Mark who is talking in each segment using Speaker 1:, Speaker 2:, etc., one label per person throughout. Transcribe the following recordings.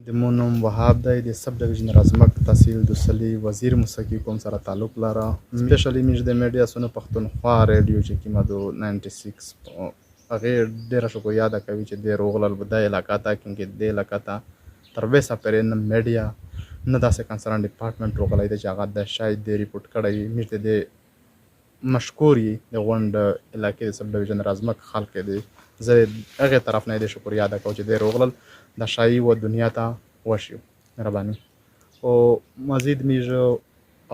Speaker 1: د مو نوم وهاب دی د سب ډویژن رزمک تحصیل دوسلي وزیر موسیقي کوم سره تعلق لره سپیشلی میش د میډیا سونو پښتونخوا ریډیو چې کومه دو 96 هغه ډیره شکریہ ادا کوي چې د روغلل د علاقې ته کې د علاقې ته تر وسه پرې نه میډیا نه داسې کنسرن ډپارټمنټ روغلای دی چې هغه د شاید د ریپورت کړی میش د مشکوري د غونډ علاقې د سب ډویژن رزمک خلک دی زه هغه طرف نه د شکریہ ادا کوم چې د روغلل د شایی و دنیا ته وشیو مهرباني او مزید میج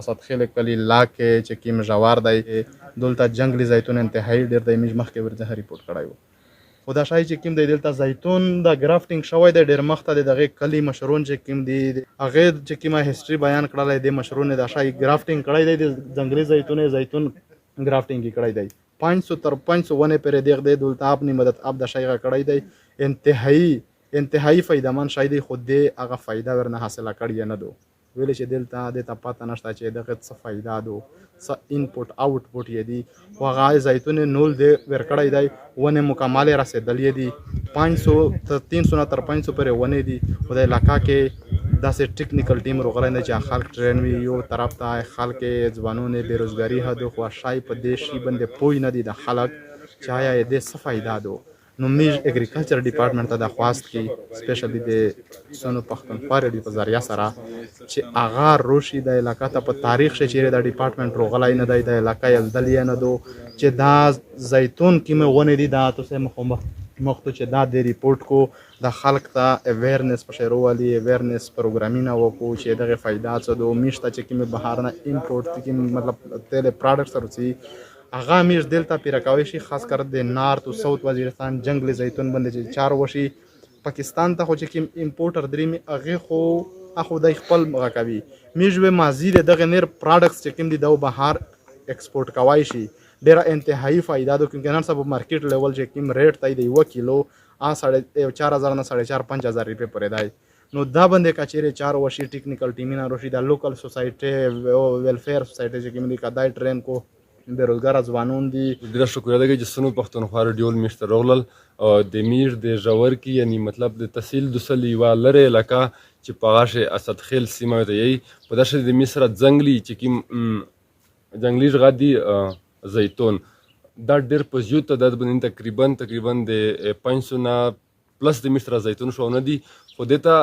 Speaker 1: اسد خیل کلی لاکه چې کیم جوار دی دلته جنگلی زیتون انتهایی ډیر د میج مخکې ورته ریپورت کړایو خدا شای چې کیم د دلته زیتون د گرافټینګ شوی د ډیر مخته دغه کلی مشرون چې کیم دی هغه چې کیمه هیستوري بیان کړل د مشرون د شای گرافټینګ کړی دی د جنگلی زیتون گرافټینګ کړی دی 500 تر 500 ونه پر دغه د دلته اپنی مدد اپ د شایغه کړی دی انتهایی فایدمن شاید خود دې هغه فایده ورنه حاصله کړی نه دو ویل چې دلته د تپاته نشته چې دغه څه فایده دو څه انپوټ آوټپوټ یې دی وغه زیتون نول دی ورکړی دی ونه مکمل رسیدلې دي 500 تر 300 تر 500 پر ونه دي خدای علاقہ کې داسې ټیکنیکل ټیم روغلنده چې خلک ټرین وي یو طرف ته خلک ځوانونه بیروزګاری هدو خو شای په دې شی باندې پوی نه دي د خلک چې آیا دې څه فایده دو نو میج اګریکلچر ډپارټمنټ ته د خواست کی سپیشلی د سونو پښتونخوا ریډیو په ذریعہ سره چې اغا روشي د علاقې ته په تاریخ شې د ډپارټمنټ روغلای نه دی د علاقې دلې نه دو چې دا زیتون کې مې ونه دي دا تاسو مخته چې دا د ریپورت کو د خلک ته اویرنس په شروعالي اویرنس پروګرامینګ وکړو چې دغه فائدہ څه دو میشته چې کې بهار نه امپورټ کې مطلب تل پروډکټس ورسي هغه میش دلته پیرکاوي شي خاص کر د نارت او ساوث وزیرستان جنگلی زیتون باندې چې 4 وشي پاکستان ته خو چې کوم امپورټر درې هغه خو د خپل مغاکوي میش به مازید دغه نیر پروډکټس چې کوم دي د بهر ایکسپورټ کوي شي ډیره انتهایی فائدہ دو کیونکه نن سبا مارکیټ لیول چې کوم ریټ تای دی 1 کیلو 4000 نه 4500 روپے پرې دی نو دا باندې کچېره 4 وشي ټیکنیکل ټیمینه روشي د لوکل سوسایټي ویلفیر سوسایټي چې کوم دي کدای ټرین کو بیروزګار ځوانون دي
Speaker 2: ډیره شکریہ ده چې سونو پښتونخوا ریډیو میشته روغلل او د میر د ژور کی یعنی مطلب د تحصیل دوسلی و لره علاقہ چې پاغاشه اسد خیل سیمه ته یی په داشه د مصر ځنګلی چې کی ځنګلی غادي زیتون دا ډیر په زیوت تعداد باندې تقریبا د 500 نه پلس د مصر زیتون شو نه دي خو دته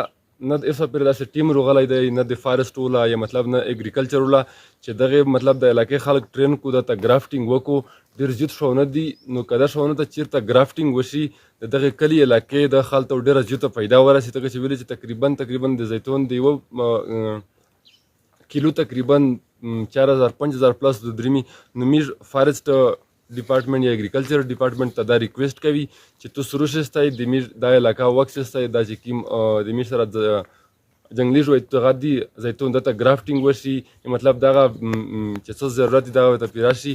Speaker 2: نه د ایسا پر داسې ټیم روغلای دی نه د فارسټ ولا یا مطلب نه اګریکلچر ولا چې دغه مطلب د علاقې خلک ټرین کو د گرافټینګ وکړو ډیر زیات شونه دي نو کدا شونه ته چیرته گرافټینګ وشي دغه کلی علاقې د خلک ډیر زیات پیدا ورسي ته چې ویل چې تقریبا د زیتون دی و کیلو تقریبا 4000 5000 پلس د درمی نو میج فارسټ ډپارټمنټ یا اګریکلچر ډپارټمنټ ته دا ریکویسټ کوي چې تو سروشستای د میر د علاقہ وکسستای د چې کیم د میر سره جنگلی ژوند غادي زیتون د ته گرافټینګ وشي مطلب دا چې څه ضرورت دی دا ته پیراشي